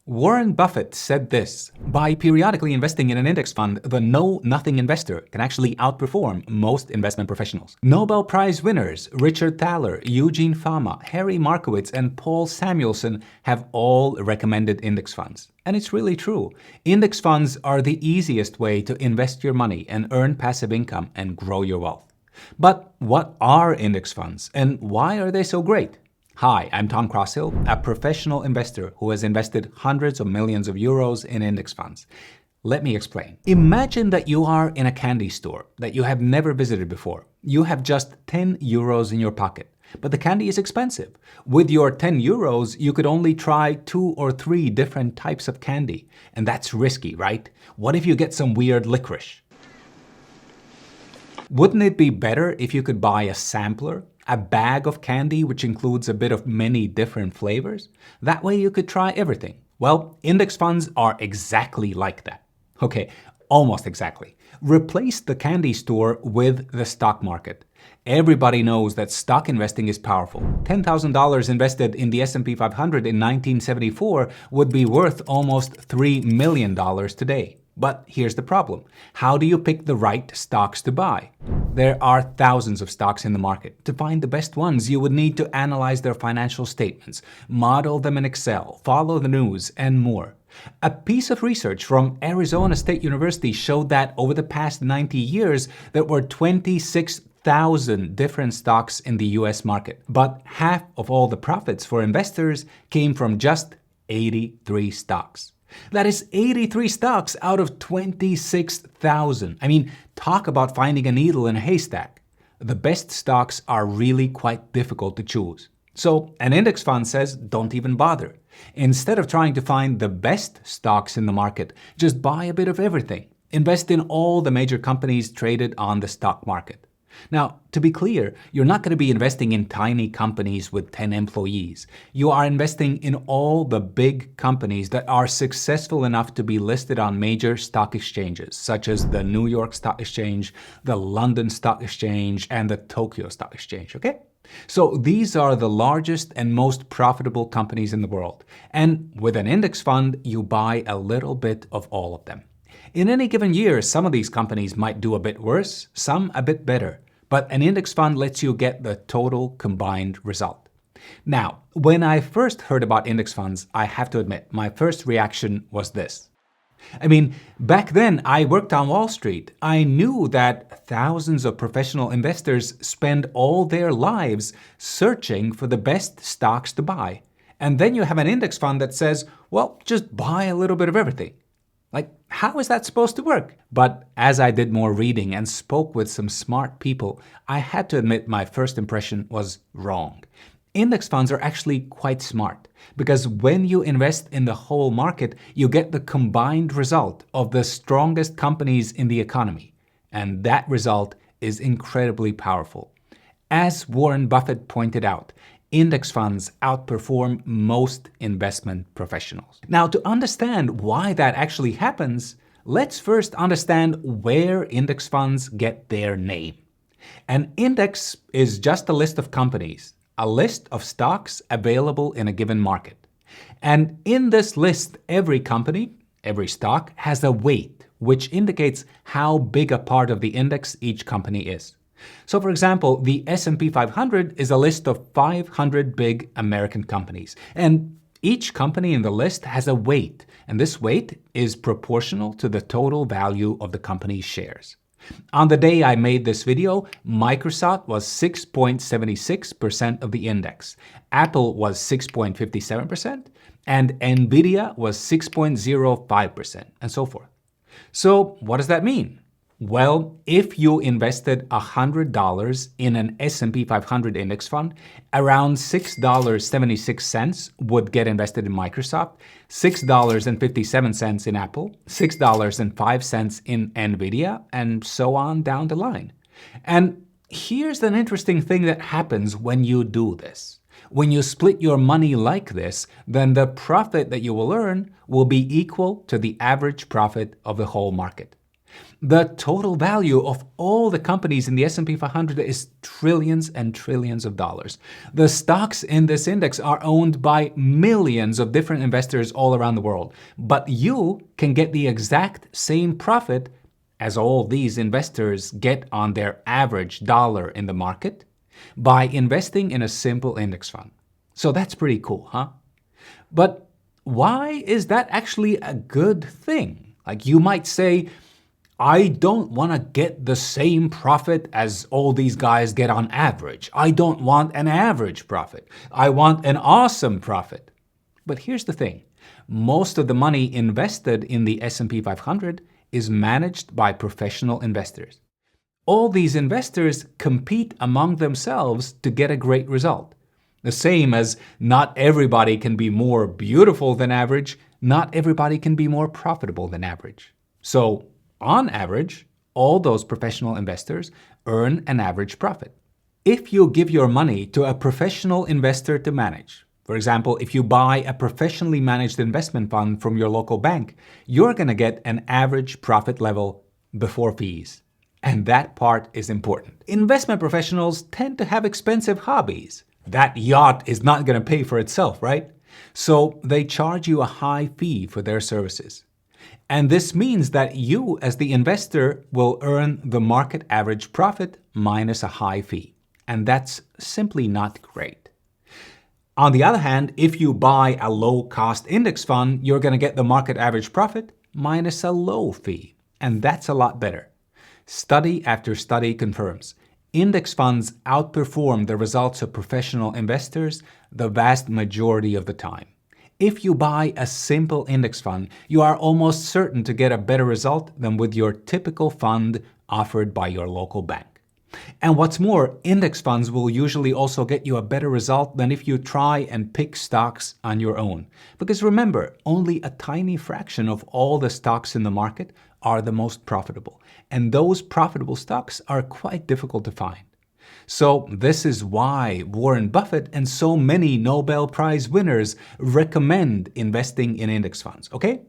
Warren Buffett said this: by periodically investing in an index fund, the know-nothing investor can actually outperform most investment professionals. Nobel Prize winners Richard Thaler, Eugene Fama, Harry Markowitz, and Paul Samuelson have all recommended index funds. And it's really true. Index funds are the easiest way to invest your money and earn passive income and grow your wealth. But what are index funds and why are they so great? Hi, I'm Tom Crosshill, a professional investor who has invested hundreds of millions of euros in index funds. Let me explain. Imagine that you are in a candy store that you have never visited before. You have just 10 euros in your pocket, but the candy is expensive. With your 10 euros, you could only try 2 or 3 different types of candy. And that's risky, right? What if you get some weird licorice? Wouldn't it be better if you could buy a sampler? A bag of candy which includes a bit of many different flavors? That way you could try everything. Well, index funds are exactly like that. Okay, almost exactly. Replace the candy store with the stock market. Everybody knows that stock investing is powerful. $10,000 invested in the S&P 500 in 1974 would be worth almost $3 million today. But here's the problem. How do you pick the right stocks to buy? There are thousands of stocks in the market. To find the best ones, you would need to analyze their financial statements, model them in Excel, follow the news, and more. A piece of research from Arizona State University showed that over the past 90 years, there were 26,000 different stocks in the US market. But half of all the profits for investors came from just 83 stocks. That is 83 stocks out of 26,000. I mean, talk about finding a needle in a haystack. The best stocks are really quite difficult to choose. So an index fund says, don't even bother. Instead of trying to find the best stocks in the market, just buy a bit of everything. Invest in all the major companies traded on the stock market. Now, to be clear, you're not going to be investing in tiny companies with 10 employees. You are investing in all the big companies that are successful enough to be listed on major stock exchanges, such as the New York Stock Exchange, the London Stock Exchange, and the Tokyo Stock Exchange, okay? So these are the largest and most profitable companies in the world. And with an index fund, you buy a little bit of all of them. In any given year, some of these companies might do a bit worse, some a bit better, but an index fund lets you get the total combined result. Now, when I first heard about index funds, I have to admit, my first reaction was this. I mean, back then I worked on Wall Street. I knew that thousands of professional investors spend all their lives searching for the best stocks to buy. And then you have an index fund that says, well, just buy a little bit of everything. Like, how is that supposed to work? But as I did more reading and spoke with some smart people, I had to admit my first impression was wrong. Index funds are actually quite smart because when you invest in the whole market, you get the combined result of the strongest companies in the economy. And that result is incredibly powerful. As Warren Buffett pointed out, index funds outperform most investment professionals. Now, to understand why that actually happens, let's first understand where index funds get their name. An index is just a list of companies, a list of stocks available in a given market. And in this list, every company, every stock has a weight, which indicates how big a part of the index each company is. So for example, the S&P 500 is a list of 500 big American companies. And each company in the list has a weight, and this weight is proportional to the total value of the company's shares. On the day I made this video, Microsoft was 6.76% of the index, Apple was 6.57%, and Nvidia was 6.05%, and so forth. So what does that mean? Well, if you invested $100 in an S&P 500 index fund, around $6.76 would get invested in Microsoft, $6.57 in Apple, $6.05 in Nvidia, and so on down the line. And here's an interesting thing that happens when you do this. When you split your money like this, then the profit that you will earn will be equal to the average profit of the whole market. The total value of all the companies in the S&P 500 is trillions and trillions of dollars. The stocks in this index are owned by millions of different investors all around the world. But you can get the exact same profit as all these investors get on their average dollar in the market by investing in a simple index fund. So that's pretty cool, huh? But why is that actually a good thing? Like, you might say, I don't want to get the same profit as all these guys get on average. I don't want an average profit. I want an awesome profit. But here's the thing. Most of the money invested in the S&P 500 is managed by professional investors. All these investors compete among themselves to get a great result. The same as not everybody can be more beautiful than average, not everybody can be more profitable than average. So, on average, all those professional investors earn an average profit. If you give your money to a professional investor to manage, for example, if you buy a professionally managed investment fund from your local bank, you're going to get an average profit level before fees. And that part is important. Investment professionals tend to have expensive hobbies. That yacht is not going to pay for itself, right? So they charge you a high fee for their services. And this means that you, as the investor, will earn the market average profit minus a high fee. And that's simply not great. On the other hand, if you buy a low-cost index fund, you're going to get the market average profit minus a low fee. And that's a lot better. Study after study confirms index funds outperform the results of professional investors the vast majority of the time. If you buy a simple index fund, you are almost certain to get a better result than with your typical fund offered by your local bank. And what's more, index funds will usually also get you a better result than if you try and pick stocks on your own. Because remember, only a tiny fraction of all the stocks in the market are the most profitable. And those profitable stocks are quite difficult to find. So this is why Warren Buffett and so many Nobel Prize winners recommend investing in index funds, okay?